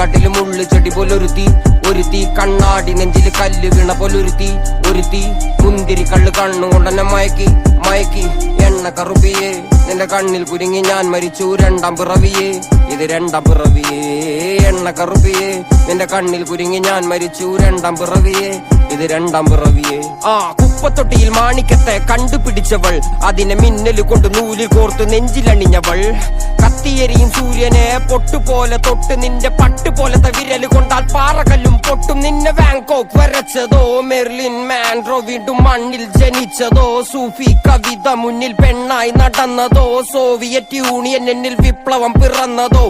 കാട്ടിലും ഉള്ളു ചെടി പോലൊരുത്തി, ഒരുത്തി കണ്ണാടി നെഞ്ചില് കല്ല് വീണ പോലൊരുത്തി, ഒരുത്തി മുന്തിരി കള്ള് കണ്ണുകൊണ്ടെന്നെ മയക്കി മയക്കി. എണ്ണ കറുപ്പിയേ നിന്റെ കണ്ണിൽ കുരുങ്ങി ഞാൻ മരിച്ചു രണ്ടാം പിറവിയേ, ഇത് രണ്ടാം പിറവിയേ. എണ്ണ കറുപ്പിയേ നിന്റെ കണ്ണിൽ കുരുങ്ങി ഞാൻ മരിച്ചു രണ്ടാം പിറവിയേ, ഇത് രണ്ടാം പിറവിയേ. കുപ്പത്തൊട്ടിയിൽ മാണിക്കത്തെ കണ്ടുപിടിച്ചവൾ, അതിനെ മിന്നല് കൊണ്ട് നൂലിൽ കോർത്ത് നെഞ്ചിലണിഞ്ഞവൾ. കത്തിയെരിയും സൂര്യനെ പൊട്ടുപോലെ തൊട്ട് നിന്റെ പട്ടുപോലത്തെ വിരല് കൊണ്ടാൽ പാറകല്ലും പൊട്ടും. നിന്നെ ബാങ്കോക്ക് വരച്ചതോ മെർലിൻ മാൻഡ്രോ വീണ്ടും മണ്ണിൽ ജനിച്ചതോ, സൂഫി കവിത മുന്നിൽ പെണ്ണായി നടന്നതോ, സോവിയറ്റ് യൂണിയൻ എന്നിൽ വിപ്ലവം പിറന്നതോ.